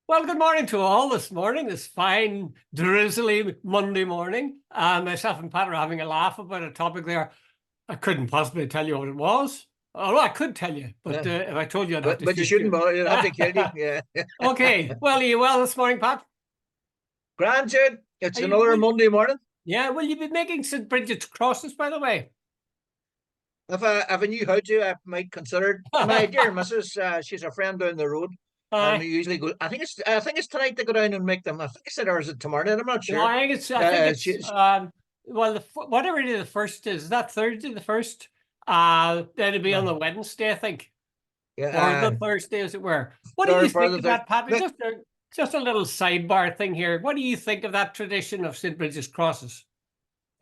Well, good morning to all this morning, this fine, drizzly Monday morning. Myself and Pat are having a laugh about a topic there. I couldn't possibly tell you what it was. Although I could tell you, but Yeah. if I told you, I'd have But to you shoot shouldn't you. bother. You'd have to kill you. Yeah. Okay. Well, are you well this morning, Pat? Granted, Are it's you, another Monday morning. yeah, will you be making St. Bridget's crosses, by the way? If I knew how to, I might consider it. My dear missus, she's a friend down the road, and Aye. we usually go. I think it's tonight to go down and make them. I think I said, or is it tomorrow night? I'm not No, sure. I think it's She, well, whatever day the first is that Thursday the first? Then it'll be on yeah, the Wednesday, I think. Or yeah, the Thursday, as it were. What do you third part of think the of third. that, Pat? Look, Just a little sidebar thing here. What do you think of that tradition of St. Bridget's crosses?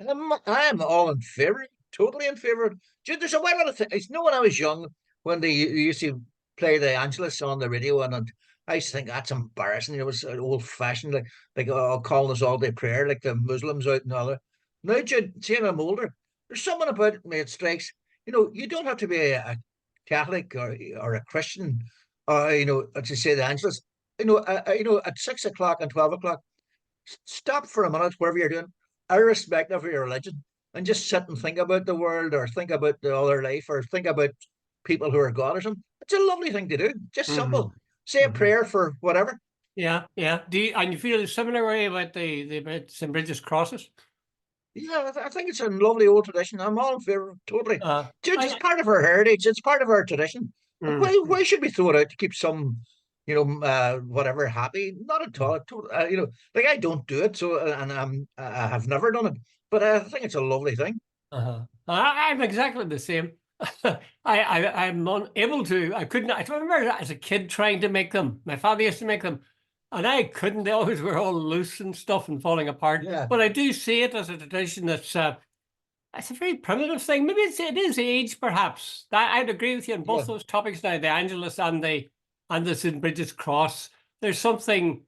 I'm all in favor, totally in favor. Dude, there's a lot of things. You know, when I was young, when they used to play the Angelus on the radio, and I used to think that's embarrassing. It was old fashioned, like calling us all day prayer, like the Muslims out and all that. Now, Jude, seeing I'm older, there's something about me it strikes. You don't have to be a Catholic or a Christian, to say the Angelus. At 6 o'clock and 12 o'clock, stop for a minute, wherever you're doing, irrespective of your religion, and just sit and think about the world, or think about the other life, or think about people who are God or something. It's a lovely thing to do. Just Mm-hmm. simple. Say a Mm-hmm. prayer for whatever. Yeah, yeah. And you feel a similar way about the about St. Bridget's crosses? Yeah, I think it's a lovely old tradition. I'm all in favor, totally. Uh, Dude, it's I, part of our heritage. It's part of our tradition. mm, Why should we throw it out to keep some, whatever happy? Not at all. Like I don't do it, so and I have never done it, but I think it's a lovely thing. I'm exactly the same. I'm unable to. I couldn't. I remember as a kid trying to make them. My father used to make them, and I couldn't. They always were all loose and stuff and falling apart. Yeah, But I do see it as a tradition that's it's a very primitive thing. Maybe it is age, perhaps. I'd agree with you on yeah. both those topics now, the Angelus and the St. Bridget's Cross. There's something,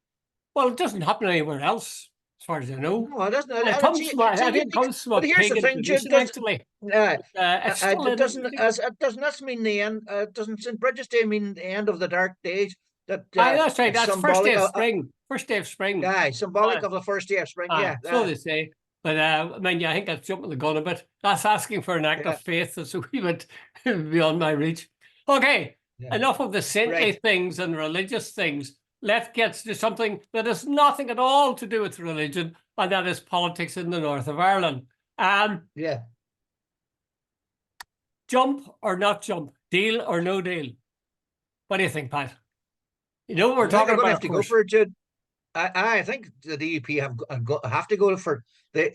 well, it doesn't happen anywhere else, as far as I know. No, it doesn't. And it And it's comes a, from, it's a I think it unique. comes from a But here's the pagan thing, Jude. tradition, actually. Uh, It's still it in, doesn't as it doesn't this mean the end. Doesn't St. Bridget's Day mean the end of the dark days? That that's right. it's That's first day symbolic of of, spring. First day of spring. symbolic of the first day of spring. Yeah, So they say. But I mean, yeah, I think that's jumping the gun a bit. That's asking for an act of yeah, faith that's a wee bit beyond my reach. Okay, yeah. enough of the saintly Right. things and religious things. Let's get to something that has nothing at all to do with religion, and that is politics in the north of Ireland. Yeah. Jump or not jump, deal or no deal. What do you think, Pat? You know what we're I think talking they're going about, to have of to go course. for it, Jude. I think the DUP have to go for the.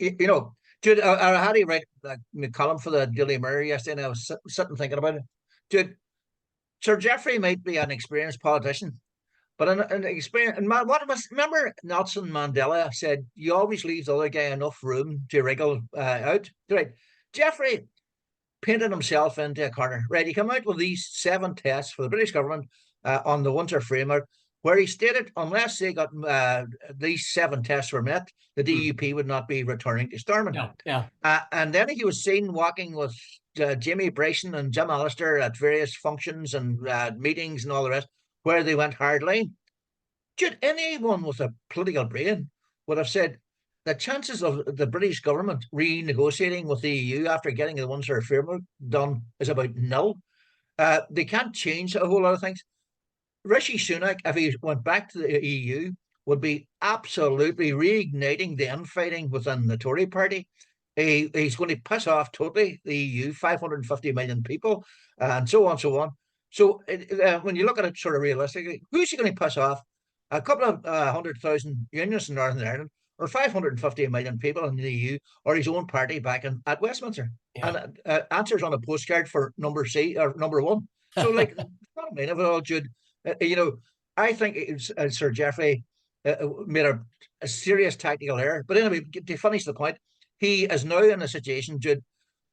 Jude, I had to write a column for the Daily Mirror yesterday, and I was sitting thinking about it. Jude, Sir Geoffrey might be an experienced politician, but an experience. And remember Nelson Mandela said, "You always leave the other guy enough room to wriggle out." Right, Geoffrey painted himself into a corner. Right, he came out with these 7 tests for the British government on the Windsor framework, where he stated unless they got these 7 tests were met, the Hmm. DUP would not be returning to Stormont. Yeah, yeah. And then he was seen walking with Jamie Bryson and Jim Allister at various functions and meetings and all the rest, where they went hardline. Should anyone with a political brain would have said the chances of the British government renegotiating with the EU after getting the Windsor framework done is about nil. They can't change a whole lot of things. Rishi Sunak, if he went back to the EU, would be absolutely reigniting the infighting within the Tory party. He's going to piss off totally the EU, 550 million people, and so on, so on. So when you look at it sort of realistically, who's he going to piss off? A couple of 100,000 unions in Northern Ireland, or 550 million people in the EU, or his own party back at Westminster? Yeah. And answers on a postcard for number C or number one. So, like, bottom line of it all, Jude, I think Sir Geoffrey made a serious tactical error. But anyway, to finish the point, he is now in a situation, Jude,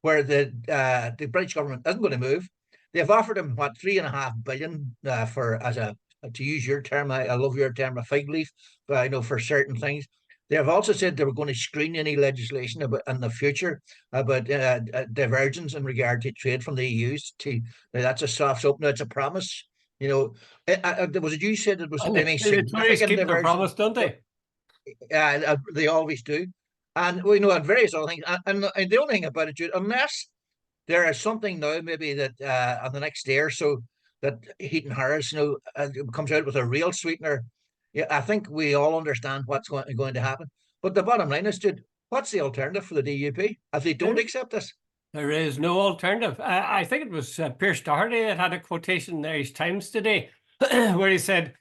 where the British government isn't going to move. They've offered him what, 3.5 billion for as a to use your term. I love your term, a fig leaf. But I know for certain things. They have also said they were going to screen any legislation about in the future about divergence in regard to trade from the EU. That's a soft open. It's a promise You know, was it you said it was And any the Tories significant keep their diversion? promise, don't they? They always do. And we know, and various other things. And the only thing about it, Jude, unless there is something now, maybe that on the next day or so, that Heaton Harris, comes out with a real sweetener. Yeah, I think we all understand what's going to happen. But the bottom line is, Jude, what's the alternative for the DUP if they don't There, accept this? there is no alternative. I think it was Pierce Doherty that had a quotation in the Irish Times today where he said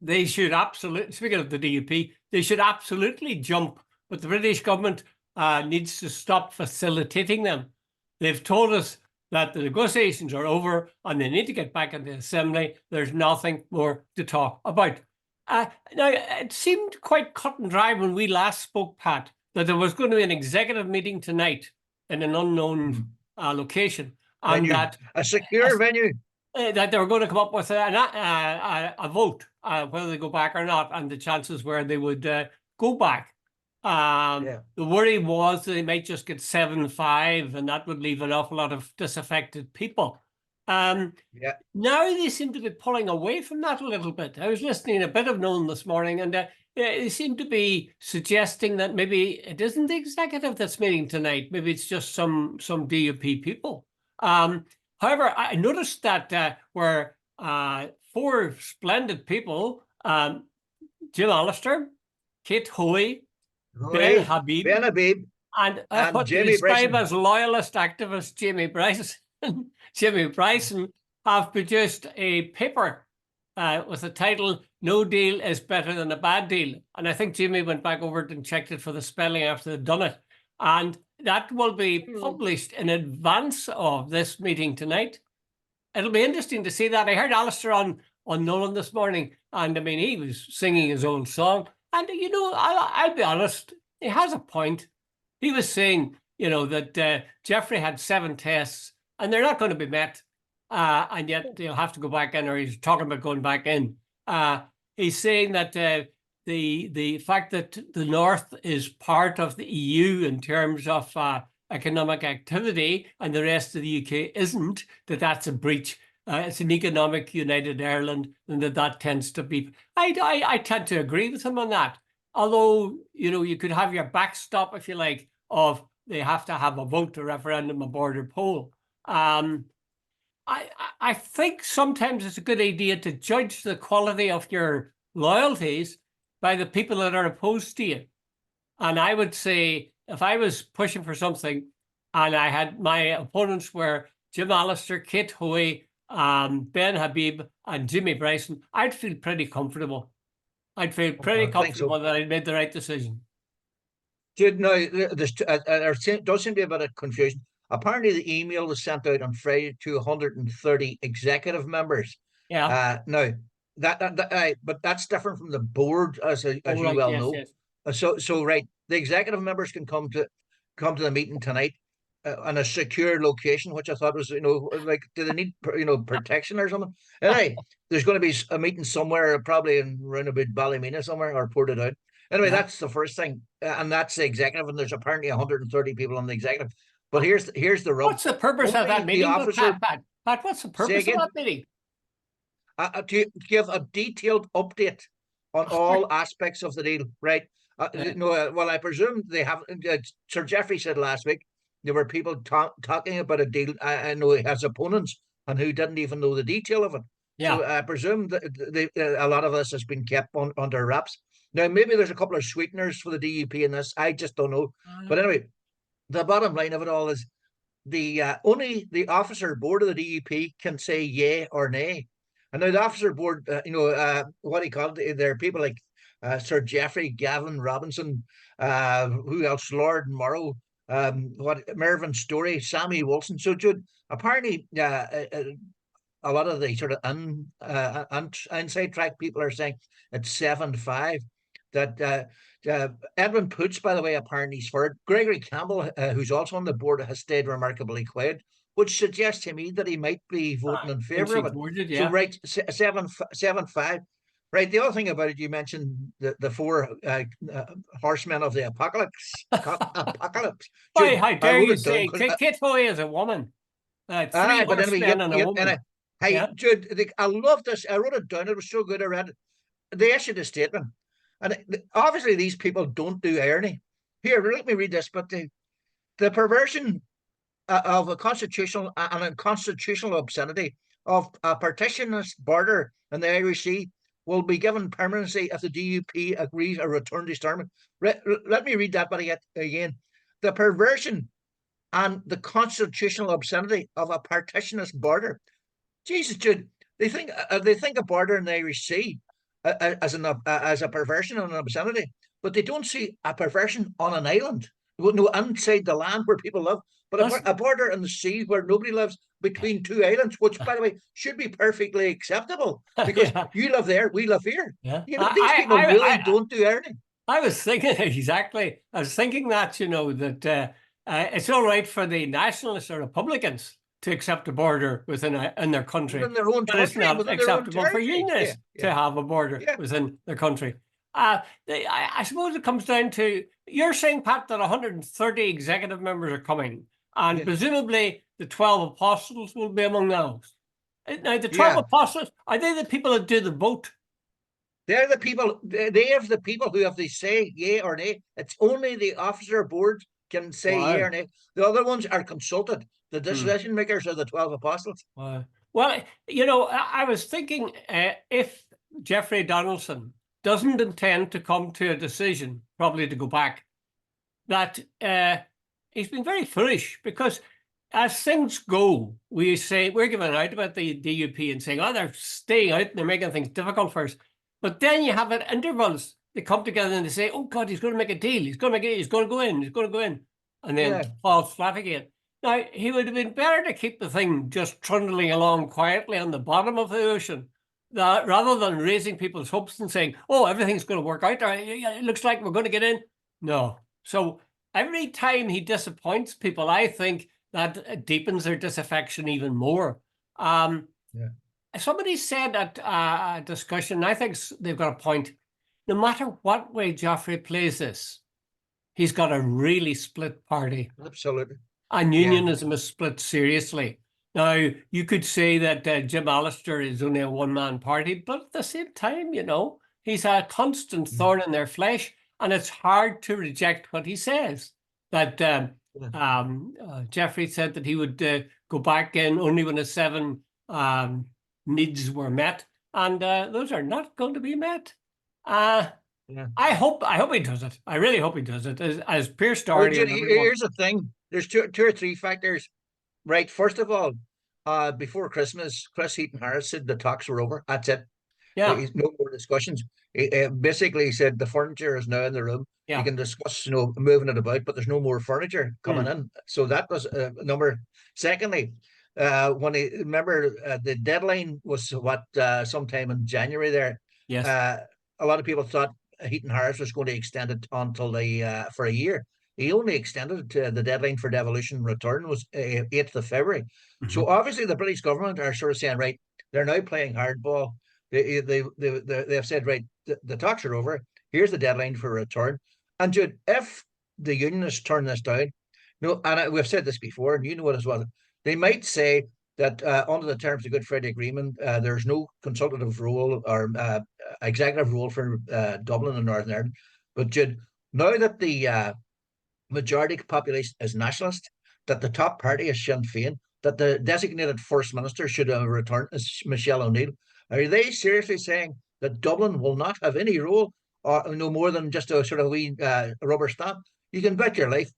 they should absolutely, speaking of the DUP, they should absolutely jump, but the British government needs to stop facilitating them. They've told us that the negotiations are over and they need to get back in the assembly. There's nothing more to talk about. Now, it seemed quite cut and dry when we last spoke, Pat, that there was going to be an executive meeting tonight in an unknown location, and Venue, that a secure venue. that they were going to come up with a vote, whether they go back or not, and the chances were they would go back. Yeah. The worry was that they might just get 7-5, and that would leave an awful lot of disaffected people. Yeah. Now they seem to be pulling away from that a little bit. I was listening to a bit of Nolan this morning, and they seem to be suggesting that maybe it isn't the executive that's meeting tonight. Maybe it's just some DUP people. However, I noticed that were four splendid people: Jim Allister, Kate Hoey, Ben Roy, Habib, Ben Habib, and and what they Jamie describe Bryson. as loyalist activist Jamie Bryson. Jimmy Bryson have produced a paper with the title "No Deal is Better Than a Bad Deal," and I think Jimmy went back over it and checked it for the spelling after they'd done it, and that will be published in advance of this meeting tonight. It'll be interesting to see that. I heard Alistair on Nolan this morning, and I mean, he was singing his own song. And, I'll be honest, he has a point. He was saying, that Jeffrey had 7 tests, and they're not going to be met. And yet they'll have to go back in, or he's talking about going back in. He's saying that the fact that the North is part of the EU in terms of economic activity and the rest of the UK isn't, that's a breach. It's an economic United Ireland, and that tends to be. I tend to agree with him on that. Although, you could have your backstop, if you like, of they have to have a vote, a referendum, a border poll. I think sometimes it's a good idea to judge the quality of your loyalties by the people that are opposed to you. And I would say, if I was pushing for something and I had my opponents were Jim Allister, Kate Hoey, Ben Habib, and Jimmy Bryson, I'd feel pretty comfortable. I'd feel pretty I think comfortable so. that I'd made the right decision. Dude, no, there does seem to be a bit of confusion. Apparently, the email was sent out on Friday to 130 executive members. Yeah. Now but that's different from the board, as Oh, you right. well Yes, know. yes. So right, the executive members can come to the meeting tonight in a secure location, which I thought was, like, do they need protection or something? Anyway, there's going to be a meeting somewhere, probably in round about Ballymena somewhere, or Portadown. Anyway, Yeah. that's the first thing, and that's the executive, and there's apparently 130 people on the executive. But here's the rub. What's the purpose of Only that the meeting, officer, Pat, what's the say purpose of again, that meeting? to give a detailed update on all aspects of the deal, right? Well, I presume they have. Sir Jeffrey said last week there were people talking about a deal. I know he has opponents and who didn't even know the detail of it. Yeah. So I presume that a lot of this has been kept under wraps. Now, maybe there's a couple of sweeteners for the DUP in this. I just don't know. But anyway, the bottom line of it all is only the officer board of the DUP can say yay or nay. And now the officer board, what he called it, there are people like Sir Geoffrey, Gavin Robinson, who else? Lord Morrow, Mervyn Story, Sammy Wilson. So, Jude, apparently, a lot of the sort of inside track people are saying it's 7-5. That Edwin Poots, by the way, apparently is for it. Gregory Campbell, who's also on the board, has stayed remarkably quiet, which suggests to me that he might be voting in Thinks favour he of it. towards it, So, yeah. right, 7-5. Right. The other thing about it, you mentioned the four horsemen of the apocalypse. Apocalypse. Why, Jude, how I dare wrote you it down say because Kate Foley is a woman? 3 but anyway, horsemen and a woman. Hey, Yeah. Jude, I love this. I wrote it down. It was so good. I read it. They issued a statement, and obviously these people don't do irony. Here, let me read this. But the perversion of a constitutional and unconstitutional obscenity of a partitionist border in the Irish Sea will be given permanency if the DUP agrees a return to Stormont. Let me read that bit again. The perversion and the constitutional obscenity of a partitionist border. Jesus, Jude, they think a border in the Irish Sea as a perversion and an obscenity, but they don't see a perversion on an island, no, inside the land where people live, but That's, a border in the sea where nobody lives between two islands, which, by the way, should be perfectly acceptable because yeah. you live there, we live here. Yeah. You know, these people really I don't do anything. I was thinking exactly. I was thinking that, that it's all right for the nationalists or Republicans to accept a border in their country, Within their own but it's country, not within their own acceptable for territory. Yeah, unionists to yeah, have a border yeah, within their country. I suppose it comes down to you're saying, Pat, that 130 executive members are coming, and yeah, presumably the 12 apostles will be among those. Now, the 12 yeah. apostles, are they the people that do the vote? They're the people. They have the people who have the say, yay or nay. It's only the officer board can say yay Wow. or nay. The other ones are consulted. The Hmm. decision makers are the 12 apostles. Well, I was thinking if Jeffrey Donaldson doesn't intend to come to a decision, probably to go back, that he's been very foolish because as things go, we say we're giving out about the DUP and saying, oh, they're staying out and they're making things difficult for us. But then you have at intervals, they come together and they say, oh, God, he's going to make a deal. He's going to make it. He's going to go in. He's going to go in. And then Yeah, falls flat again. Now, he would have been better to keep the thing just trundling along quietly on the bottom of the ocean rather than raising people's hopes and saying, oh, everything's going to work out. It looks like we're going to get in. No. So every time he disappoints people, I think that deepens their disaffection even more. yeah. Somebody said at a discussion, I think they've got a point. No matter what way Joffrey plays this, he's got a really split party. Absolutely. And Yeah, unionism is split seriously. Now, you could say that Jim Allister is only a one-man party, but at the same time, he's a constant mm, thorn in their flesh, and it's hard to reject what he says. That yeah. Jeffrey said that he would go back in only when the 7 needs were met, and those are not going to be met. Yeah. I hope he does it. I really hope he does it. As Pierce Well, Doherty and Judy, everyone. here's the thing. There's two or three factors. Right. First of all, before Christmas, Chris Heaton Harris said the talks were over. That's it. Yeah, No more discussions. Basically, he said the furniture is now in the room. You yeah. can discuss, moving it about, but there's no more furniture coming Hmm. in. So that was number. Secondly, when he remember the deadline was what sometime in January there. Yes. Uh, a lot of people thought Heaton Harris was going to extend it until the for a year. He only extended the deadline for devolution return was 8th of February. Mhm. So obviously the British government are sort of saying, right, they're now playing hardball. They have said, right, the talks are over. Here's the deadline for return. And Jude, if the unionists turn this down, no, and we've said this before, and you know it as well, they might say that under the terms of the Good Friday Agreement, there's no consultative role or executive role for Dublin and Northern Ireland. But Jude, now that the majority population is nationalist, that the top party is Sinn Féin, that the designated First Minister should return is Michelle O'Neill. Are they seriously saying that Dublin will not have any role or no more than just a sort of wee rubber stamp? You can bet your life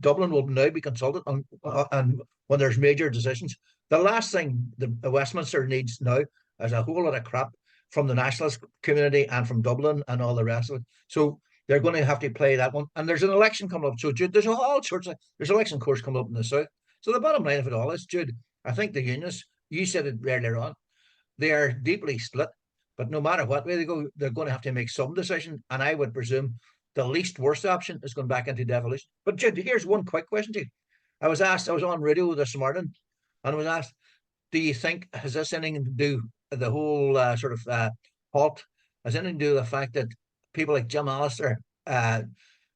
Dublin will now be consulted on when there's major decisions. The last thing the Westminster needs now is a whole lot of crap from the nationalist community and from Dublin and all the rest of it. So they're going to have to play that one. And there's an election coming up. So, Jude, there's all sorts of there's election course coming up in the south. So the bottom line of it all is, Jude, I think the unions, you said it earlier on, they are deeply split. But no matter what way they go, they're going to have to make some decision. And I would presume the least worst option is going back into devolution. But Jude, here's one quick question to you. I was on radio this morning and I was asked, do you think, has this anything to do the whole sort of halt, has anything to do with the fact that people like Jim Allister,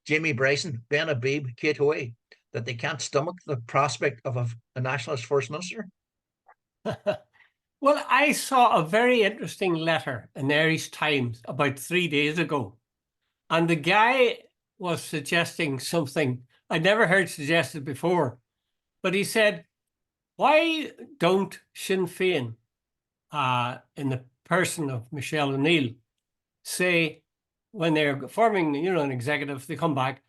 Jamie Bryson, Ben Habib, Kate Hoey, that they can't stomach the prospect of a nationalist First Minister? Well, I saw a very interesting letter in the Irish Times about 3 days ago, and the guy was suggesting something I'd never heard suggested before. But he said, why don't Sinn Féin, in the person of Michelle O'Neill, say when they're forming, an executive, they come back,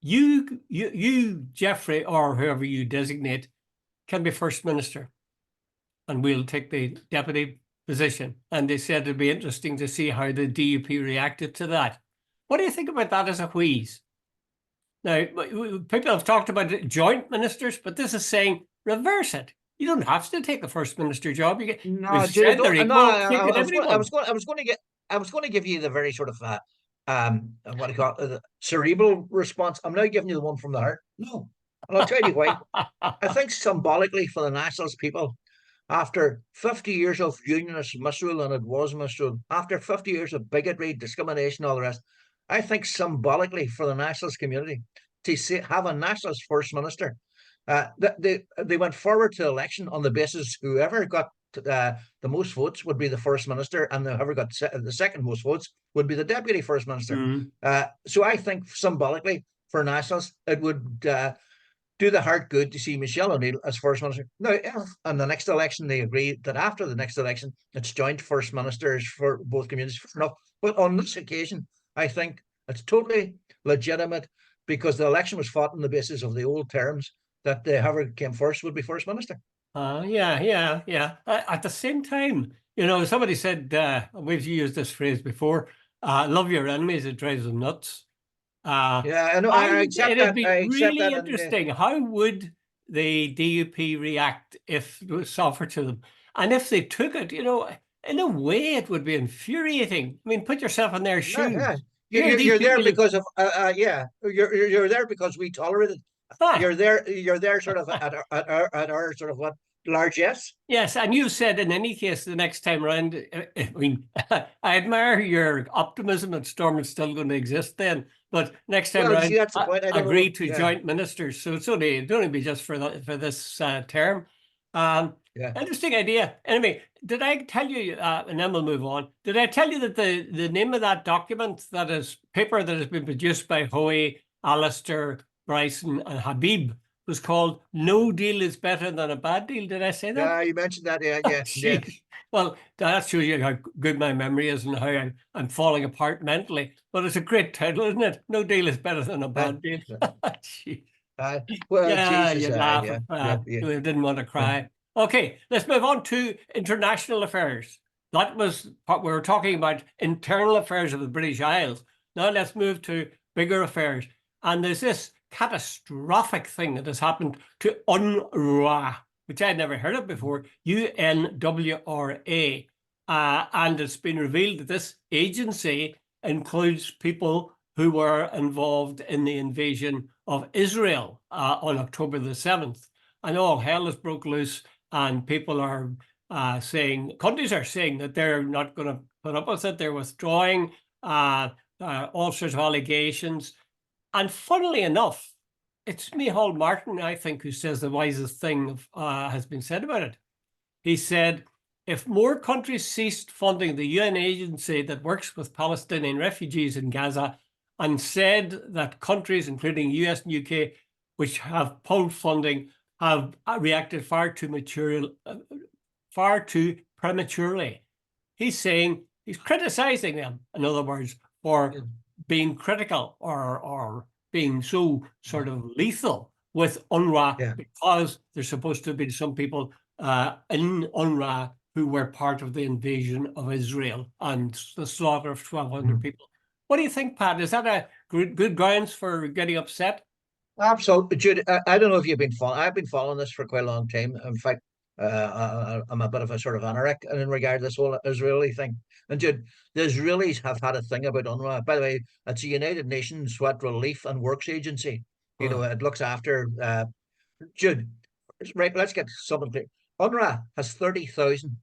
you, Jeffrey, or whoever you designate, can be First Minister, and we'll take the deputy position. And they said it'd be interesting to see how the DUP reacted to that. What do you think about that as a wheeze? Now, people have talked about joint ministers, but this is saying reverse it. You don't have to take the first minister job. We've No, Jude, said they're no, equal. Take it, everyone. I was going to give you the very sort of what do you call it, the cerebral response. I'm now giving you the one from the heart. No, and I'll tell you why. I think symbolically for the Nationalist people, after 50 years of unionist misrule, and it was misrule, after 50 years of bigotry, discrimination, all the rest, I think symbolically for the Nationalist community to have a Nationalist First Minister, they went forward to election on the basis whoever got the most votes would be the First Minister, and whoever got the second most votes would be the Deputy First Minister. So I think symbolically for Nationalists, it would do the heart good to see Michelle O'Neill as First Minister. Now, if in the next election they agree that after the next election it's joint First Ministers for both communities, enough. But on this occasion, I think it's totally legitimate because the election was fought on the basis of the old terms that whoever came first would be First Minister. Yeah. At the same time, somebody said, we've used this phrase before, love your enemies, it drives them nuts. Yeah, I know. I accept It'd that. be I accept really that, and interesting. How would the DUP react if it was offered to them? And if they took it, in a way, it would be infuriating. I mean, put yourself in their yeah, shoes. Here, these you're there people who, because of yeah, you're there because we tolerated. ah, You're there sort of at our sort of what largesse. yes, and you said in any case the next time around, I mean, I admire your optimism that Storm is still going to exist then, but next time Well, you see, around, that's the point. I don't know. agree to Yeah, joint ministers. So it'd only be just for this term. Um, yeah. Interesting idea. Anyway, did I tell you, and then we'll move on, did I tell you that the name of that document, that is paper that has been produced by Hoey, Alistair, Bryson, and Habib, was called "No Deal is Better Than a Bad Deal"? Did I say that? Yeah, you mentioned that. Yeah, yeah, yeah. Jeez. Well, that shows you how good my memory is and how I'm falling apart mentally. But it's a great title, isn't it? No deal is better than a Uh, bad deal. Jeez. well, Yeah, Jesus, you laugh. yeah, yeah, yeah, You didn't want to yeah. cry. Okay, let's move on to international affairs. That was what we were talking about, internal affairs of the British Isles. Now let's move to bigger affairs. And there's this catastrophic thing that has happened to Unwra, which I'd never heard of before, UNWRA. And it's been revealed that this agency includes people who were involved in the invasion of Israel on October the 7th. And all hell has broke loose, and people are countries are saying that they're not going to put up with it. They're withdrawing all sorts of allegations. And funnily enough, it's Micheál Martin, I think, who says the wisest thing has been said about it. He said, if more countries ceased funding the UN agency that works with Palestinian refugees in Gaza, and said that countries, including US and UK, which have pulled funding, have reacted far too prematurely. He's criticizing them, in other words, for being critical or being so sort of lethal with Unwra, Yeah. because there's supposed to have been some people in Unwra who were part of the invasion of Israel and the slaughter of 1,200 people. What do you think, Pat? Is that a good grounds for getting upset? Absolutely, Jude. I don't know if you've been following. I've been following this for quite a long time. In fact, I'm a bit of a sort of anorak in regard to this whole Israeli thing. And Jude, the Israelis have had a thing about UNRWA. By the way, it's a United Nations what relief and works agency. You know, it looks after Jude. Right, let's get something clear. UNRWA has 30,000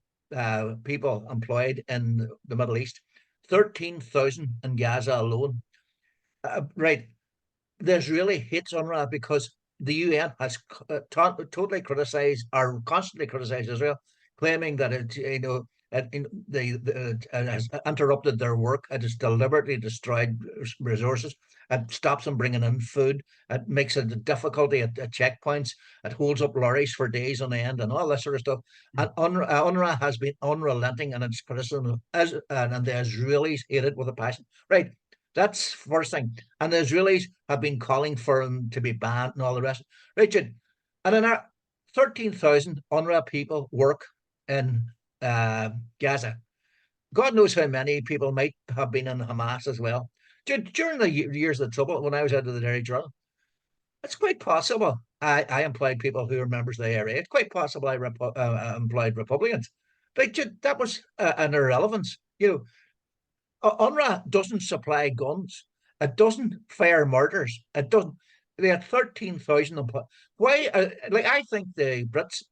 people employed in the Middle East, 13,000 in Gaza alone. Right, there's really hates UNRWA because the UN has totally criticized or constantly criticized Israel, claiming that it has interrupted their work. It has deliberately destroyed resources. It stops them bringing in food. It makes it a difficulty at checkpoints. It holds up lorries for days on end and all this sort of stuff. And UNRWA has been unrelenting in its criticism, and the Israelis hate it with a passion. Right. That's first thing. And the Israelis have been calling for them to be banned and all the rest. Richard, and in our 13,000 UNRWA people work in Gaza. God knows how many people might have been in Hamas as well. During the years of the trouble, when I was out of the Derry Drill, it's quite possible I employed people who were members of the IRA. It's quite possible I employed Republicans. But that was an irrelevance. UNRWA doesn't supply guns. It doesn't fire murders. It doesn't. They had 13,000. Why? I think the Brits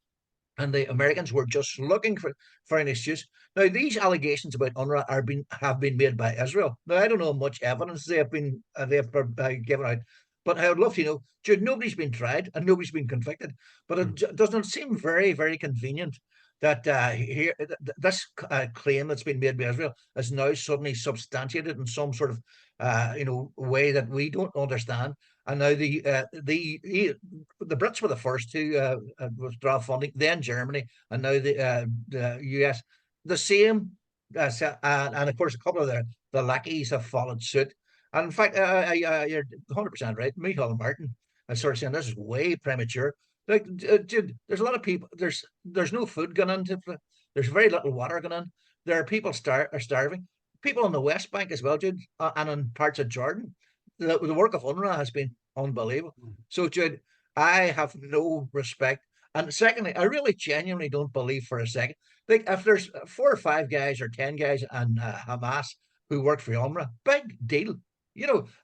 and the Americans were just looking for an excuse. Now, these allegations about UNRWA have been made by Israel. Now, I don't know how much evidence they have given out, but I would love to know. Nobody's been tried and nobody's been convicted, but it doesn't seem very, very convenient that this claim that's been made by Israel is now suddenly substantiated in some sort of way that we don't understand. And now the Brits were the first to withdraw funding, then Germany, and now the US. The same, and of course a couple of the lackeys have followed suit. And in fact, you're 100% right. Michael Martin is sort of saying this is way premature. Like, Jude, there's a lot of people. There's no food going into. There's very little water going in. There are people are starving. People on the West Bank as well, Jude, and in parts of Jordan. The work of UNRWA has been unbelievable. So, Jude, I have no respect. And secondly, I really genuinely don't believe for a second. Like, if there's 4 or 5 guys or 10 guys in Hamas who work for UNRWA, big deal.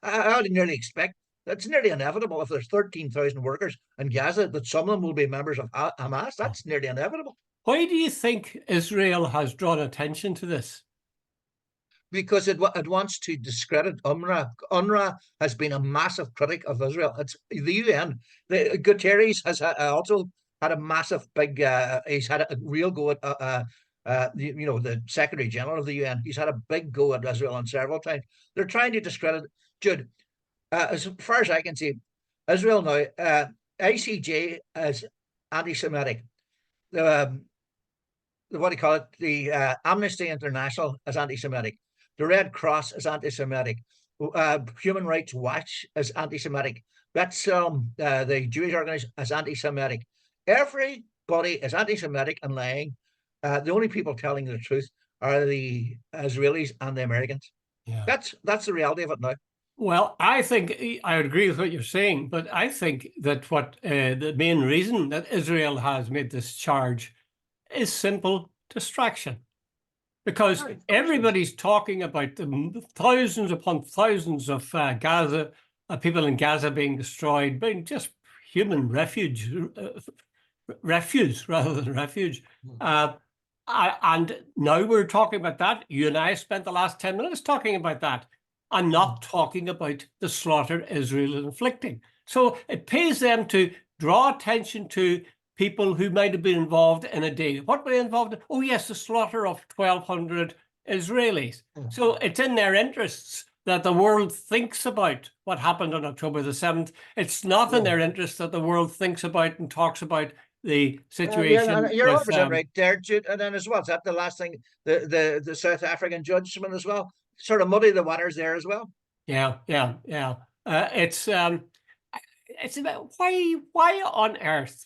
I would nearly expect that's nearly inevitable if there's 13,000 workers in Gaza that some of them will be members of Hamas. That's nearly inevitable. Why do you think Israel has drawn attention to this? Because it wants to discredit UNRWA. UNRWA has been a massive critic of Israel. It's the UN. Guterres has also had a massive big. He's had a real go at the Secretary General of the UN. He's had a big go at Israel on several times. They're trying to discredit. Jude, as far as I can see, Israel now, ICJ is anti-Semitic. What do you call it? The Amnesty International is anti-Semitic. The Red Cross is anti-Semitic. Human Rights Watch is anti-Semitic. B'Tselem, the Jewish organization, is anti-Semitic. Everybody is anti-Semitic and lying. The only people telling the truth are the Israelis and the Americans. Yeah. That's the reality of it now. Well, I think I agree with what you're saying, but I think that what the main reason that Israel has made this charge is simple distraction. Because everybody's talking about the thousands upon thousands of Gaza, people in Gaza being destroyed, being just human refuse rather than refuge. And now we're talking about that. You and I spent the last 10 minutes talking about that and not talking about the slaughter Israel is inflicting. So it pays them to draw attention to people who might have been involved in a day. What were they involved in? Oh, yes, the slaughter of 1,200 Israelis. So it's in their interests that the world thinks about what happened on October the 7th. It's not in their interest that the world thinks about and talks about the situation. You're 100% right there, Jude. And then as well, is that the last thing, the South African judgment as well? Sort of muddy the waters there as well. Yeah. It's about why on earth,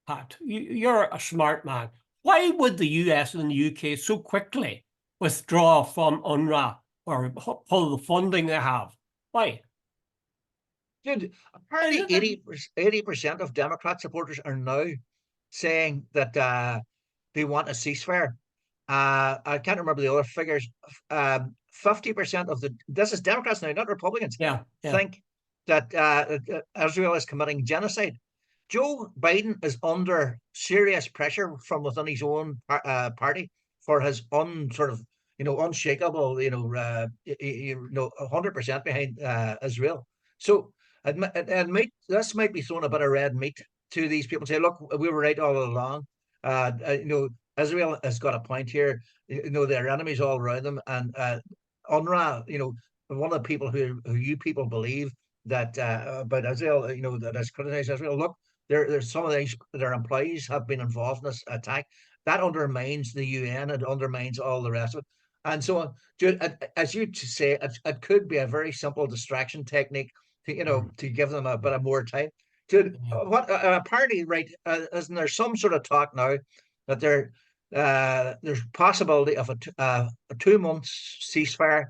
Pat, you're a smart man. Why would the US and the UK so quickly withdraw from UNRWA or pull the funding they have? Why? Dude, apparently 80% of Democrat supporters are now saying that they want a ceasefire. I can't remember the other figures. 50% of this is Democrats now, not Republicans, think that Israel is committing genocide. Joe Biden is under serious pressure from within his own party for his unshakable, 100% behind Israel. So this might be throwing a bit of red meat to these people. Say, look, we were right all along. Israel has got a point here. Their enemies all around them, and Unwra, one of the people who you people believe that about Israel, that has criticized Israel. Look, there's some of their employees have been involved in this attack. That undermines the UN. It undermines all the rest of it. And so, as you say, it could be a very simple distraction technique to give them a bit of more time. What apparently, right? Isn't there some sort of talk now that there's possibility of a 2 month ceasefire,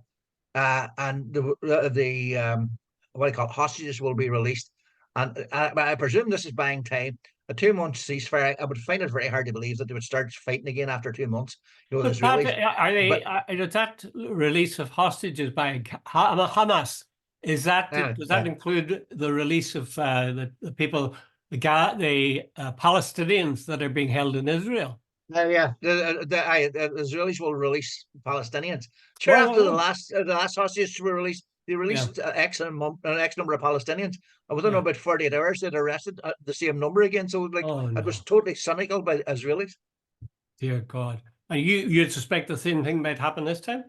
and the what I call hostages will be released, and I presume this is buying time. A 2 month ceasefire. I would find it very hard to believe that they would start fighting again after 2 months. The But Pat, Israelis, are they? but Is that release of hostages by Hamas? Is that does that yeah. include the release of the people, the Palestinians that are being held in Israel? Yeah, the Israelis will release Palestinians. Sure, Well, after the last hostages were released, they yeah, released X number of Palestinians. And within yeah. about 48 hours, they'd arrested the same number again. So, like, Oh it was no, totally cynical by the Israelis. dear God! And you'd suspect the same thing might happen this time?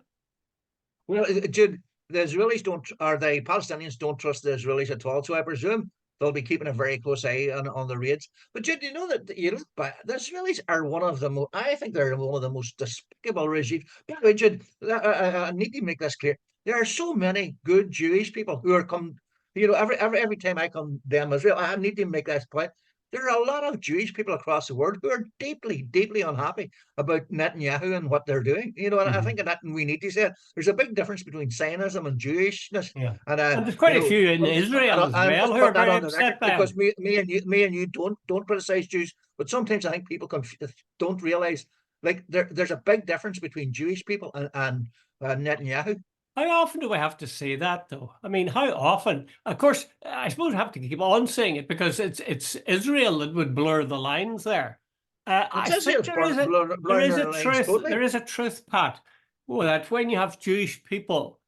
Well, Jude, the Israelis don't, or the Palestinians don't trust the Israelis at all. So I presume they'll be keeping a very close eye on the raids. But Jude, you know that you look back, the Israelis are one of the most, I think they're one of the most despicable regimes. By the way, Jude, I need to make this clear. There are so many good Jewish people who are come, every time I condemn Israel, I need to make this point. There are a lot of Jewish people across the world who are deeply, deeply unhappy about Netanyahu and what they're doing. And I think Mhm. that we need to say it. There's a big difference between Zionism and Jewishness, Yeah, and and there's quite a few in Israel as I'm well just who are putting that very on the record upset by because him. me and you don't criticize Jews, but sometimes I think people don't realize, like, there's a big difference between Jewish people and Netanyahu. How often do I have to say that, though? I mean, how often? Of course, I suppose I have to keep on saying it because it's Israel that would blur the lines there. It I says think here blurring their lines there totally. is a truth, Pat, well, that when you have Jewish people,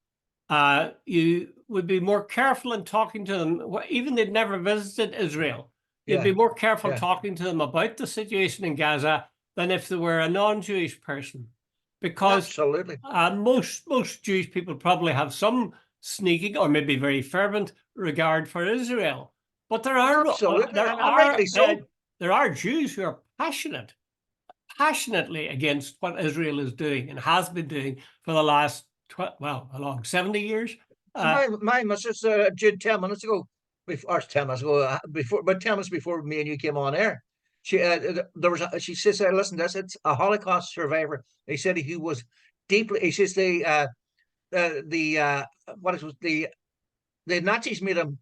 you would be more careful in talking to them, even they'd never visited Israel. You'd be Yeah, more careful yeah, talking to them about the situation in Gaza than if they were a non-Jewish person, because absolutely, most Jewish people probably have some sneaking or maybe very fervent regard for Israel, but absolutely, and rightly so. there are Jews who are passionately against what Israel is doing and has been doing for the last along 70 years. My missus Jude 10 minutes ago, before or 10 minutes ago, before about 10 minutes before me and you came on air, she says, "Listen, this it's a Holocaust survivor." He said he was deeply. He says the what is it, the Nazis made him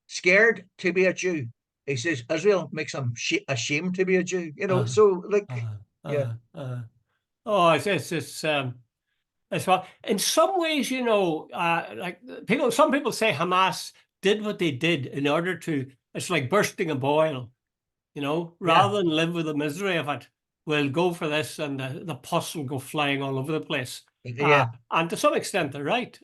scared to be a Jew. He says Israel makes him ashamed to be a Jew. Uh, So, like, uh, yeah, uh, uh, oh, it's well, in some ways, like some people say Hamas did what they did in order to, it's like bursting a boil, yeah, rather than live with the misery of it. We'll go for this and the pus will go flying all over the place. yeah, And to some extent, they're right.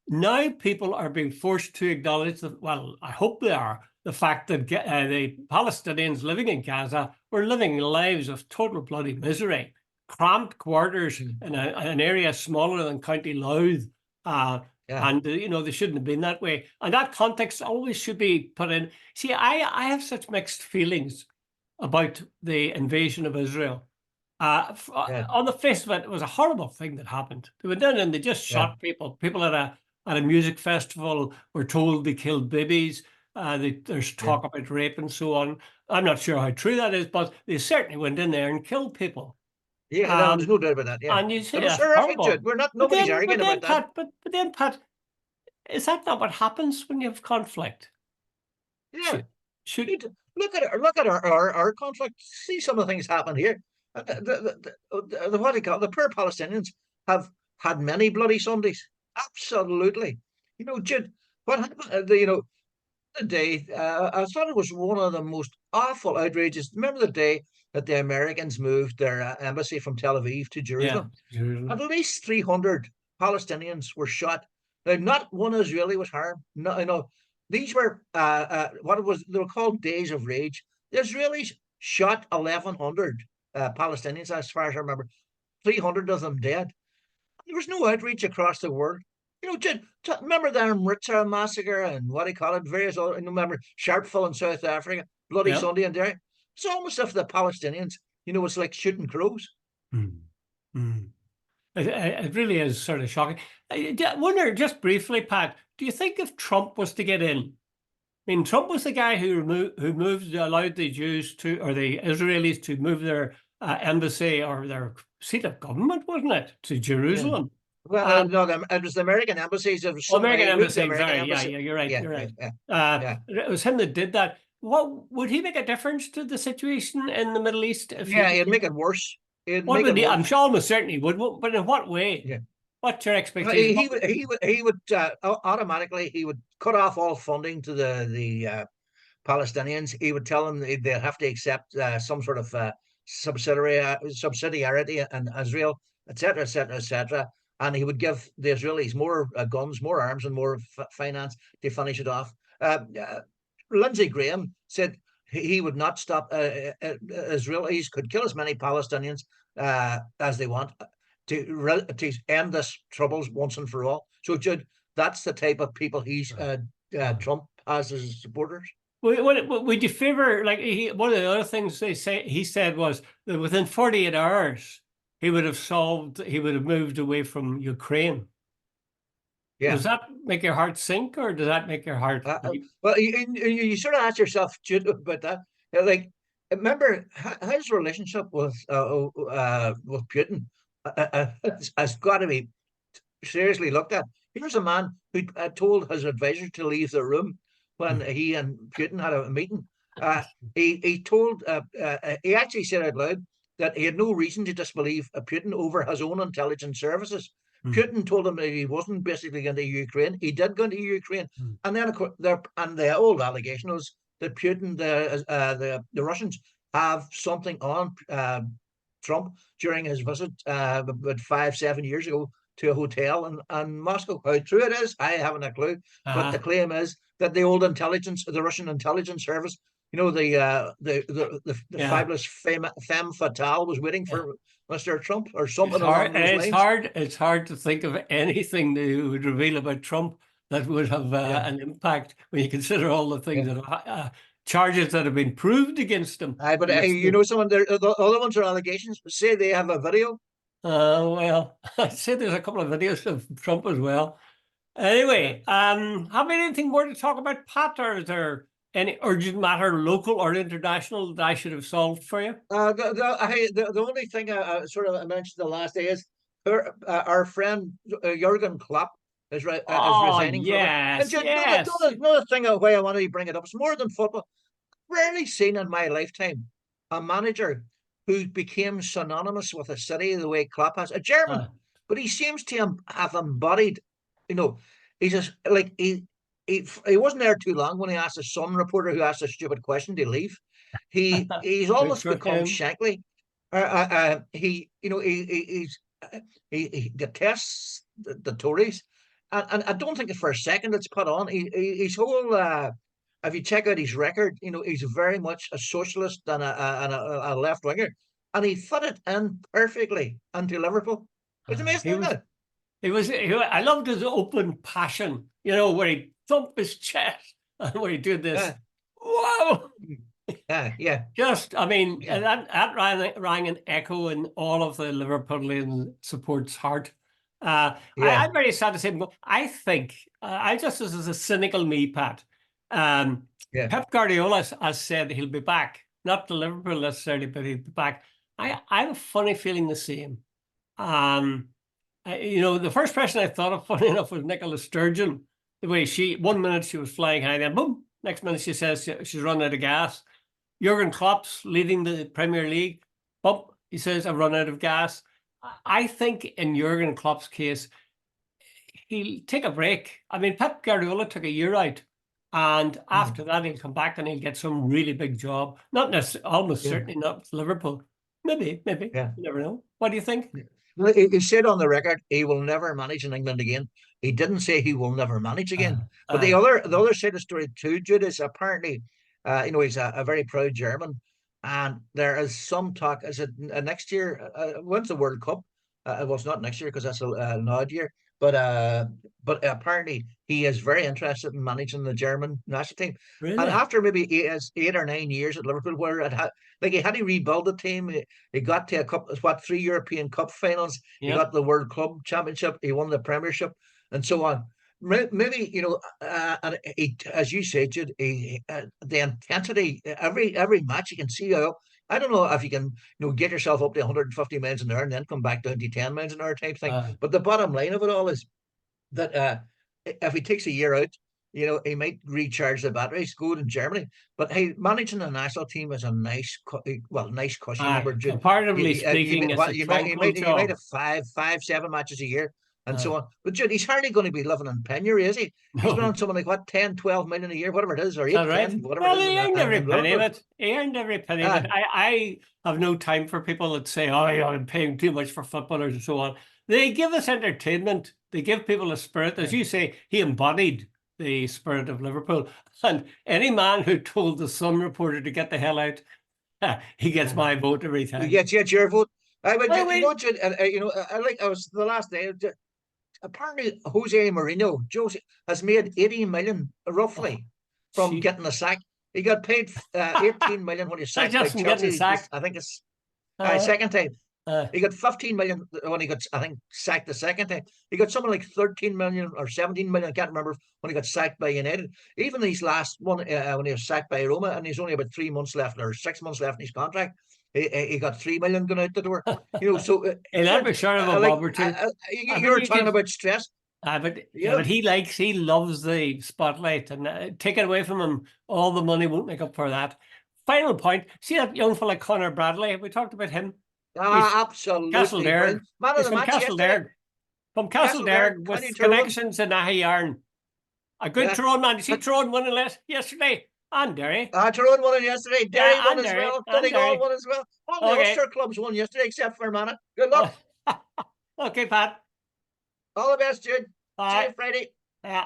Now people are being forced to acknowledge that, well, I hope they are, the fact that the Palestinians living in Gaza were living lives of total bloody misery, cramped quarters mm, in an area smaller than County Louth. yeah, And they shouldn't have been that way. And that context always should be put in. See, I have such mixed feelings about the invasion of Israel. yeah, On the face of it, it was a horrible thing that happened. They went in and they just yeah, shot people. People at a music festival were told they killed babies. There's yeah. talk about rape and so on. I'm not sure how true that is, but they certainly went in there and killed people. Yeah, no, there's Um, no doubt about that. Yeah, and you it say was that's horrific, Jude. horrible. We're not. But Nobody's then, but arguing then, about that. Pat, is that not what happens when you have conflict? Yeah, Should, should look at our conflict. See some of the things happen here. What do you call it? The poor Palestinians have had many bloody Sundays. Absolutely. Jude, what happened? The day I thought it was one of the most awful outrages. Remember the day that the Americans moved their embassy from Tel Aviv to yeah, Jerusalem? At Jerusalem. least 300 Palestinians were shot. Now, not one Israeli was harmed. No, these were they were called days of rage. The Israelis shot 1,100 Palestinians, as far as I remember. 300 of them dead. There was no outreach across the world. Remember the Unwra massacre and what do you call it? Various other. Remember Sharpeville in South Africa, Bloody Yeah. Sunday in there. It's almost as if the Palestinians, it's like shooting crows. Mm. Mm. It really is sort of shocking. I wonder, just briefly, Pat, do you think if Trump was to get in, I mean, Trump was the guy who allowed the Jews to, or the Israelis to move their embassy or their seat of government, wasn't it, to Yeah. Jerusalem? Well, no, it was the American embassies. It was American somebody moved the embassy, American sorry, yeah, embassy. yeah, you're right, Yeah, you're yeah, right. yeah, yeah. It was him that did that. What would he make a difference to the situation in the Middle East if he Yeah, it'd make became? it worse. It'd What make would it he? I'm worse. sure almost certainly would, but in what way? Yeah. What's your expectation? He would automatically he would cut off all funding to the Palestinians. He would tell them they'll have to accept some sort of subsidiarity in Israel, etc., etc., etc. And he would give the Israelis more guns, more arms, and more finance to finish it off. Lindsey Graham said he would not stop. Israelis could kill as many Palestinians as they want to end this troubles once and for all. So, Jude, that's the type of people Trump has as supporters. Would you favor, like, one of the other things he said was that within 48 hours he would have moved away from Ukraine. Yeah. Does that make your heart sink, or does that make your heart leap? Well, you sort of ask yourself, Jude, about that. Like, remember his relationship with Putin has got to be seriously looked at. Here's a man who told his advisor to leave the room when he and Putin had a meeting. He actually said out loud that he had no reason to disbelieve Putin over his own intelligence services. Putin told him that he wasn't basically going to Ukraine. He did go into Ukraine, and then of course, the old allegation was that Putin, the Russians, have something on Trump during his visit about 5-7 years ago to a hotel in Moscow. How true it is, I haven't a clue. But the claim is that the Russian intelligence service, the fabulous femme fatale was waiting for Mr. Trump or something along those lines. It's hard to think of anything that would reveal about Trump that would have an impact when you consider all the things that charges that have been proved against him. But some of the other ones are allegations. Say they have a video. Well, I'd say there's a couple of videos of Trump as well. Anyway, have we anything more to talk about, Pat, or is there any urgent matter, local or international, that I should have solved for you? The only thing I sort of mentioned the last day is our friend Jurgen Klopp is resigning. Yes, yes. Another thing why I wanted to bring it up. It's more than football. Rarely seen in my lifetime a manager who became synonymous with a city the way Klopp has. A German, but he seems to have embodied. He's just like he wasn't there too long when he asked a Sun reporter who asked a stupid question to leave. He's almost become Shankly. He detests the Tories, and I don't think it's for a second it's put on. His whole if you check out his record, he's very much a socialist and a left winger, and he fit it in perfectly into Liverpool. It's amazing, isn't it? I loved his open passion, where he thumped his chest and where he did this. Whoa! Yeah. Just, I mean, that rang an echo in all of the Liverpoolian support's heart. I'm very sad to say, I think, I just as a cynical me, Pat, Pep Guardiola has said he'll be back, not to Liverpool necessarily, but he'll be back. I have a funny feeling the same. The first person I thought of, funny enough, was Nicola Sturgeon. The way 1 minute she was flying high, then boom, next minute she says she's run out of gas. Jurgen Klopp's leading the Premier League. Bump, he says, I've run out of gas. I think in Jurgen Klopp's case, he'll take a break. I mean, Pep Guardiola took a year out, and after that he'll come back and he'll get some really big job. Not necessarily, almost certainly not with Liverpool. Maybe. You never know. What do you think? He said on the record he will never manage in England again. He didn't say he will never manage Uh, again. But uh, the other side of the story too, Jude, is apparently, he's a very proud German, and there is some talk. Is it next year? When's the World Cup? Well, it's not next year because that's an odd year. But apparently he is very interested in managing the German national team. And really? after maybe 8 or 9 years at Liverpool, where it had like he had to rebuild the team, he got to a couple, what, three European Cup finals. He Yep. got the World Club Championship. He won the Premiership, and so on. Maybe and he, as you said, Jude, the intensity every match you can see. I don't know if you can get yourself up to 150 miles an hour and then come back down to 10 miles an hour type thing. Uh, But the bottom line of it all is that if he takes a year out, he might recharge the batteries, go in Germany. But hey, managing a national team is a nice cushy number, Jude. Comparatively speaking, it's a tranquil You might job. have five, 7 matches a year and Uh, so on. But Jude, he's hardly going to be living in penury, is he? He's been no, on something like what, 10, 12 million a year, whatever it is, or is that eight, right? 10, whatever it Well, is he earned every in penny of Liverpool. it. He earned every penny of it. Uh, I have no time for people that say, "Oh, yeah, I'm paying too much for footballers" and so on. They give us entertainment. They give people a spirit. As yeah, you say, he embodied the spirit of Liverpool. And any man who told the Sun reporter to get the hell out, he gets yeah. my vote every time. Get your vote. I would, By the way, Jude, I was the last day. Apparently Jose Mourinho, Jose, has made 80 million oh, roughly from she, getting the sack. He got paid 18 million when he was that's sacked by just from getting Chelsea. sacked. I think it's Uh, second time. uh, He got 15 million when he got, I think, sacked the second time. He got something like 13 million or 17 million. I can't remember when he got sacked by United. Even these last one, when he was sacked by Roma, and he's only about 3 months left or 6 months left in his contract, he got 3 million going out the door. So and I'd be sure of a like bob or two. But you're you talking give about stress. but You yeah, but know, he loves the spotlight, and take it away from him, all the money won't make up for that. Final point. See that young fella Connor Bradley? We talked about him. He's absolutely Castlederg. brilliant. Man of He's the from match yesterday. Castlederg. From Castleberg, Castlederg County with Tyrone. connections in Iron. A good Yeah. Tyrone man. You see Tyrone winning yesterday? And Derry. Tyrone won it yesterday. Derry Yeah, won and as Derry. well. And Donegal Derry. won as well. All the Okay. Ulster clubs won yesterday except for Fermanagh. Good Uh, luck. okay, Pat. All the best, Jude. See Bye. you Friday. Yeah.